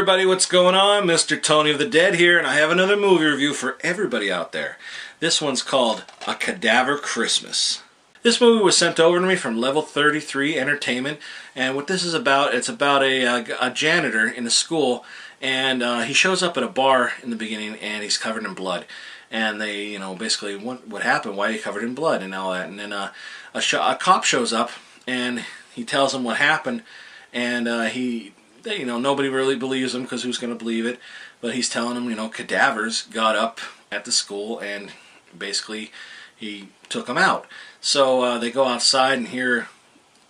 everybody, what's going on? Mr. Tony of the Dead here, and I have another movie review for everybody out there. This one's called A Cadaver Christmas. This movie was sent over to me from Level 33 Entertainment, and what this is about, it's about a janitor in a school, and he shows up at a bar in the beginning, and he's covered in blood. And they, basically, what happened, why are you covered in blood, and all that. And then a cop shows up, and he tells him what happened, and nobody really believes him, because who's going to believe it? But he's telling him, cadavers got up at the school, and basically he took them out. So they go outside, and here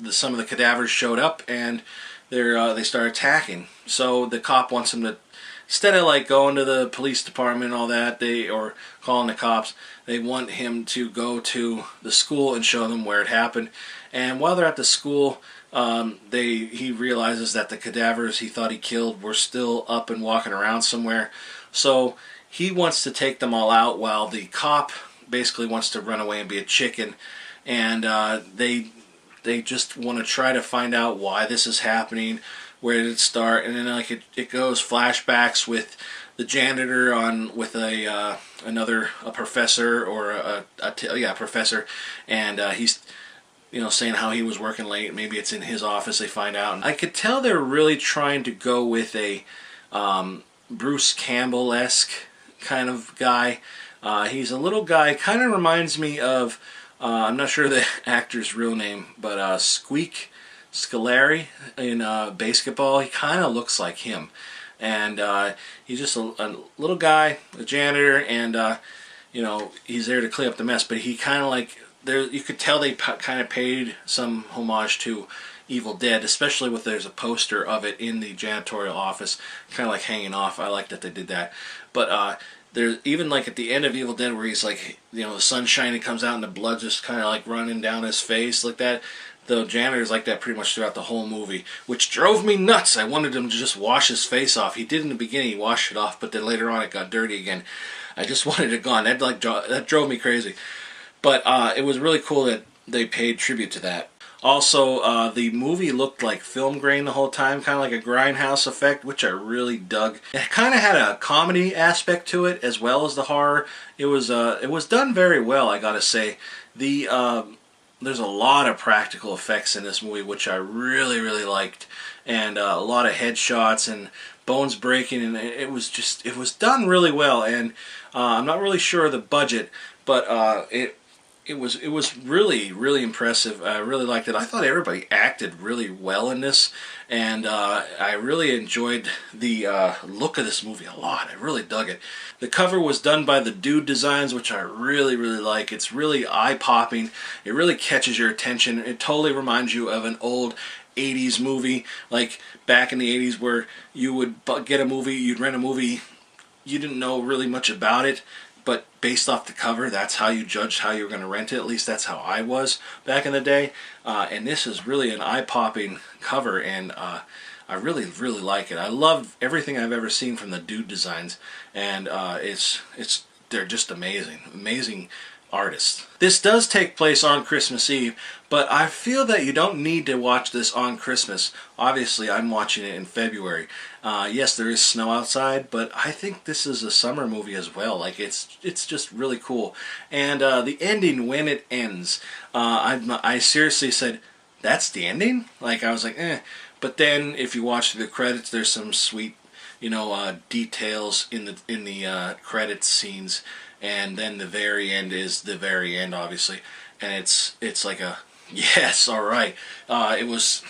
some of the cadavers showed up, and they start attacking. So the cop wants him to, instead of like going to the police department and all that, or calling the cops, they want him to go to the school and show them where it happened. And while they're at the school, he realizes that the cadavers he thought he killed were still up and walking around somewhere. So he wants to take them all out, while the cop basically wants to run away and be a chicken. And they just want to try to find out why this is happening, where did it start, and then it goes flashbacks with the janitor with a professor, or a professor, and he's saying how he was working late. Maybe it's in his office, they find out. And I could tell they're really trying to go with a Bruce Campbell-esque kind of guy. He's a little guy, kind of reminds me of, I'm not sure the actor's real name, but Squeak Scolari in basketball. He kind of looks like him. And he's just a little guy, a janitor, and he's there to clean up the mess. But he kind of like, you could tell they kind of paid some homage to Evil Dead, especially with there's a poster of it in the janitorial office, kind of like hanging off. I like that they did that. But there's even like at the end of Evil Dead, where he's like, the sun shining, comes out and the blood just kind of like running down his face like that. The janitor's like that pretty much throughout the whole movie, which drove me nuts. I wanted him to just wash his face off. He did in the beginning, he washed it off, but then later on it got dirty again. I just wanted it gone. That drove me crazy. But it was really cool that they paid tribute to that. Also, the movie looked like film grain the whole time, kind of like a grindhouse effect, which I really dug. It kind of had a comedy aspect to it as well as the horror. It was done very well, I gotta say. There's a lot of practical effects in this movie, which I really, really liked, and a lot of headshots and bones breaking, and it was done really well. And I'm not really sure of the budget, but it was really, really impressive. I really liked it. I thought everybody acted really well in this, and I really enjoyed the look of this movie a lot. I really dug it. The cover was done by the Dude Designs, which I really, really like. It's really eye-popping. It really catches your attention. It totally reminds you of an old 80s movie, like back in the 80s, where you would get a movie, you'd rent a movie, you didn't know really much about it, but based off the cover, that's how you judged how you were going to rent it. At least that's how I was back in the day. And this is really an eye-popping cover, and I really, really like it. I love everything I've ever seen from the Dude Designs, and they're just amazing artists. This does take place on Christmas Eve, but I feel that you don't need to watch this on Christmas. Obviously, I'm watching it in February. Yes, there is snow outside, but I think this is a summer movie as well. Like, it's just really cool. And the ending, when it ends, I seriously said, that's the ending? Like, I was like, eh. But then, if you watch the credits, there's some sweet, details in the credits scenes. And then the very end is the very end, obviously, and it's like a yes, all right. It was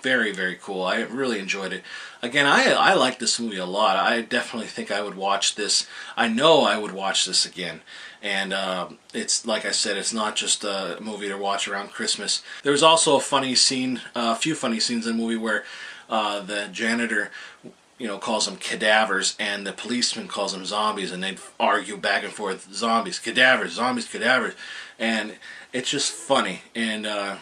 very, very cool. I really enjoyed it. Again, I like this movie a lot. I definitely think I would watch this. I know I would watch this again. And it's, like I said, it's not just a movie to watch around Christmas. There was also a few funny scenes in the movie where the janitor, calls them cadavers, and the policeman calls them zombies, and they'd argue back and forth, zombies, cadavers, zombies, cadavers, and it's just funny. And I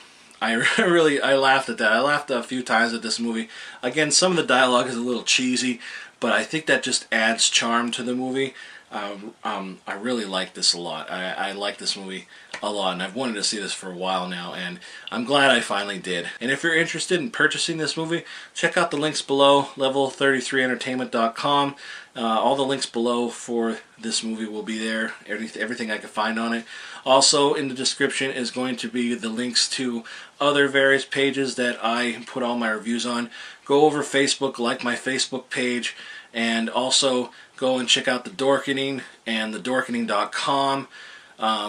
laughed at that. I laughed a few times at this movie. Again, some of the dialogue is a little cheesy, but I think that just adds charm to the movie. I really like this a lot. I like this movie a lot, and I've wanted to see this for a while now, and I'm glad I finally did. And if you're interested in purchasing this movie, check out the links below, level33entertainment.com. All the links below for this movie will be there, everything I can find on it. Also in the description is going to be the links to other various pages that I put all my reviews on. Go over Facebook, like my Facebook page, and also go and check out the Dorkening and the Dorkening.com.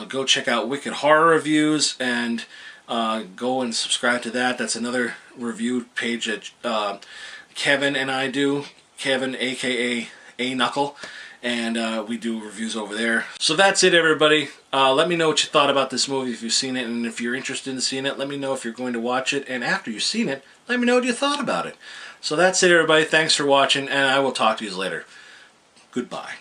Go check out Wicked Horror Reviews and go and subscribe to that. That's another review page that Kevin and I do. Kevin, aka A-Knuckle, and we do reviews over there. So that's it, everybody. Let me know what you thought about this movie if you've seen it, and if you're interested in seeing it, let me know if you're going to watch it, and after you've seen it, let me know what you thought about it. So that's it, everybody. Thanks for watching, and I will talk to you later. Goodbye.